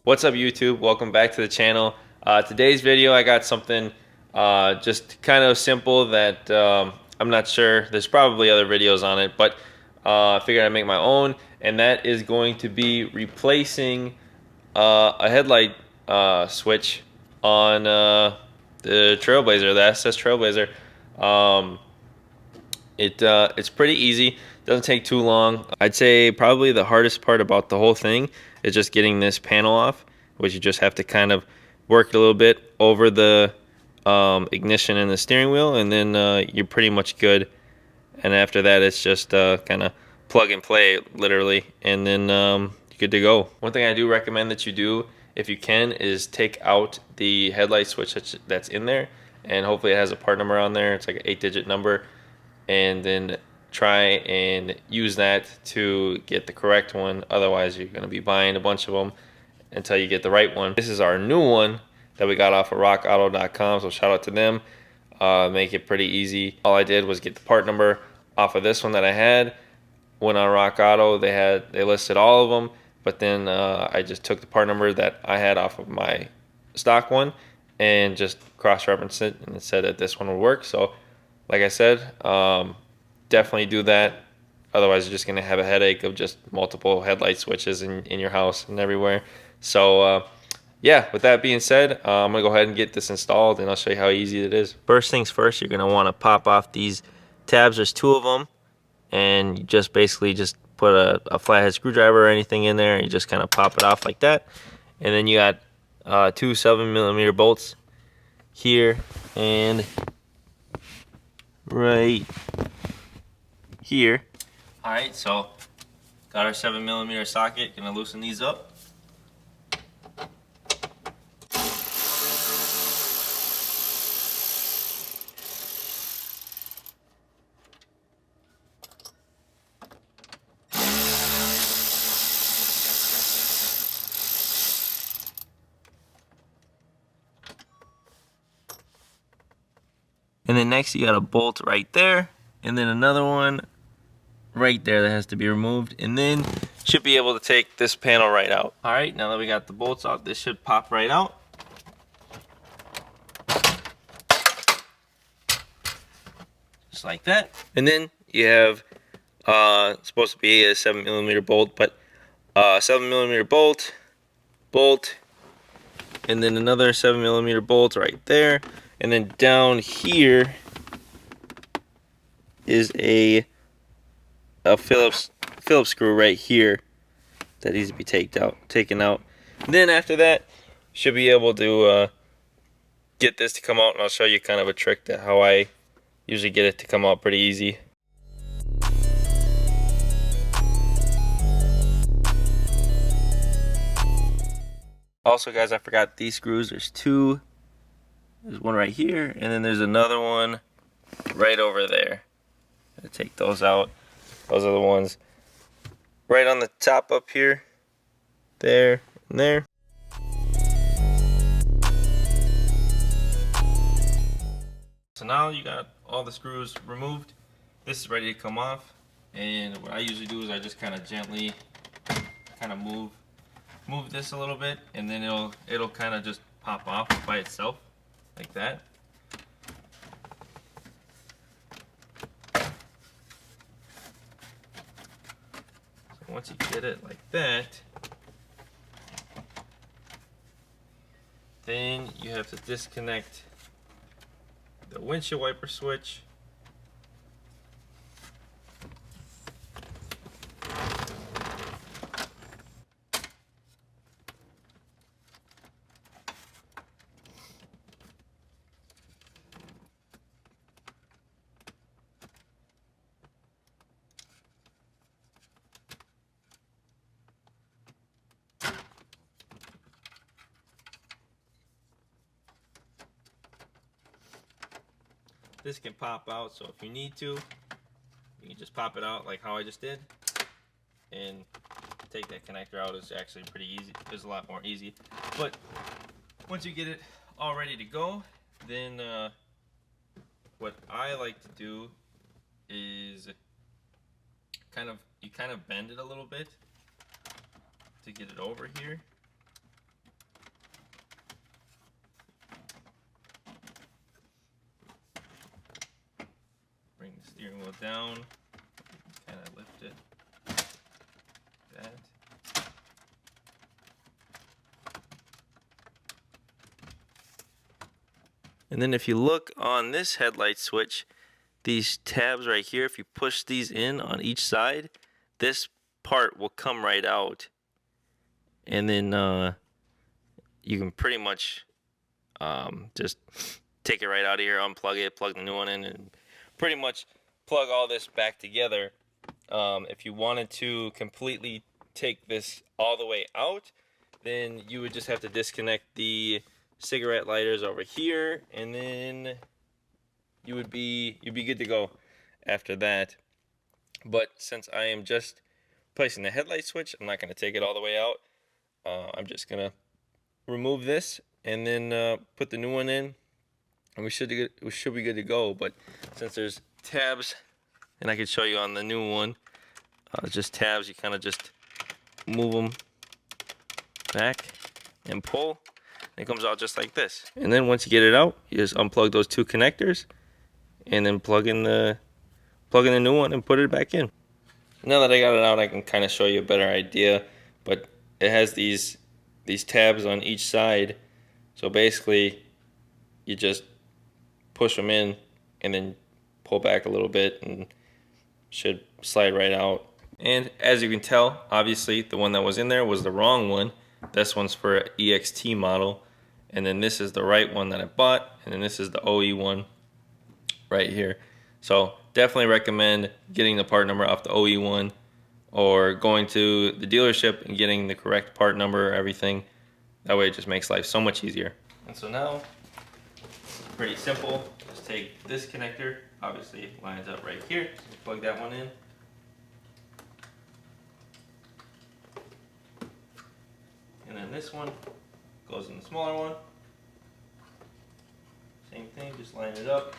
What's up, YouTube? Welcome back to the channel. Today's video, I got something just kind of simple that I'm not sure. There's probably other videos on it, but I figured I'd make my own, and that is going to be replacing a headlight switch on the Trailblazer, the SS Trailblazer. Um, it's pretty easy. Doesn't take too long. I'd say probably the hardest part about the whole thing is just getting this panel off, which you just have to kind of work it a little bit over the ignition and the steering wheel, and then you're pretty much good. And after that, it's just kind of plug and play, literally, and then you're good to go. One thing I do recommend that you do, if you can, is take out the headlight switch that's in there, and hopefully it has a part number on there. It's like an 8-digit number, and then try and use that to get the correct one. Otherwise, you're going to be buying a bunch of them until you get the right one. This is our new one that we got off of rockauto.com, so shout out to them. Make it pretty easy. All I did was get the part number off of this one that I had. Went on Rock Auto, they listed all of them, but then I just took the part number that I had off of my stock one and just cross-referenced it, and it said that this one would work. So like I said, definitely do that. Otherwise, you're just going to have a headache of just multiple headlight switches in your house and everywhere. So yeah, with that being said, I'm going to go ahead and get this installed, and I'll show you how easy it is. First things first, you're going to want to pop off these tabs. There's 2 of them, and you just basically just put a flathead screwdriver or anything in there, and you just kind of pop it off like that. And then you got 2 7mm bolts here and right here. Alright, so got our 7mm socket. Gonna loosen these up. And then next you got a bolt right there, and then another one right there that has to be removed, and then should be able to take this panel right out. All right, now that we got the bolts out, this should pop right out. Just like that. And then you have supposed to be a 7mm bolt, but 7mm bolt, and then another 7mm bolt right there. And then down here is a Phillips screw right here that needs to be taken out. And then after that, should be able to get this to come out, and I'll show you kind of a trick to how I usually get it to come out pretty easy. Also, guys, I forgot these screws. There's 2. There's one right here, and then there's another one right over there. I'll take those out. Those are the ones right on the top up here. There and there. So now you got all the screws removed. This is ready to come off. And what I usually do is I just kind of gently move this a little bit, and then it'll kind of just pop off by itself. Like that. So once you get it like that, then you have to disconnect the windshield wiper switch. This can pop out, so if you need to, you can just pop it out like how I just did, and take that connector out. Is actually pretty easy. It's a lot more easy. But once you get it all ready to go, then what I like to do is you kind of bend it a little bit to get it over here. down, kind of lift it, that. And then if you look on this headlight switch, these tabs right here, if you push these in on each side, this part will come right out. And then you can pretty much just take it right out of here, unplug it, plug the new one in, and pretty much plug all this back together. If you wanted to completely take this all the way out, then you would just have to disconnect the cigarette lighters over here, and then you'd be good to go after that. But since I am just placing the headlight switch, I'm not going to take it all the way out. I'm just going to remove this and then put the new one in, and we should be good to go. But since there's tabs, and I can show you on the new one, just tabs, you kind of just move them back and pull, and it comes out just like this. And then once you get it out, you just unplug those two connectors and then plug in the new one and put it back in. Now that I got it out, I can kind of show you a better idea, but it has these tabs on each side. So basically you just push them in and then pull back a little bit and should slide right out. And as you can tell, obviously the one that was in there was the wrong one. This one's for an EXT model, and then this is the right one that I bought, and then this is the OE one right here. So definitely recommend getting the part number off the OE one, or going to the dealership and getting the correct part number, everything. That way it just makes life so much easier. And so now, pretty simple. Just take this connector, obviously it lines up right here, so plug that one in. And then this one goes in the smaller one. Same thing, just line it up.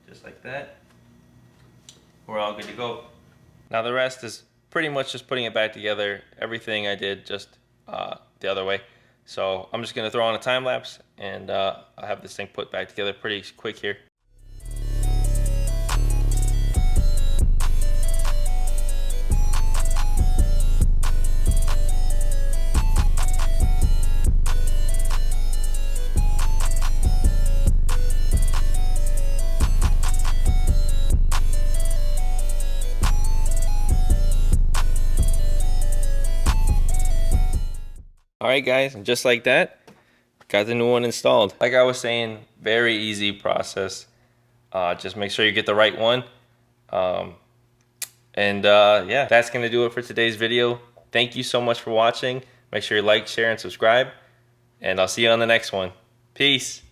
Just like that. We're all good to go. Now the rest is pretty much just putting it back together. Everything I did just the other way. So I'm just gonna throw on a time lapse, and I'll have this thing put back together pretty quick here. Alright guys, and just like that, got the new one installed. Like I was saying, very easy process. Just make sure you get the right one. Yeah, that's going to do it for today's video. Thank you so much for watching. Make sure you like, share, and subscribe. And I'll see you on the next one. Peace.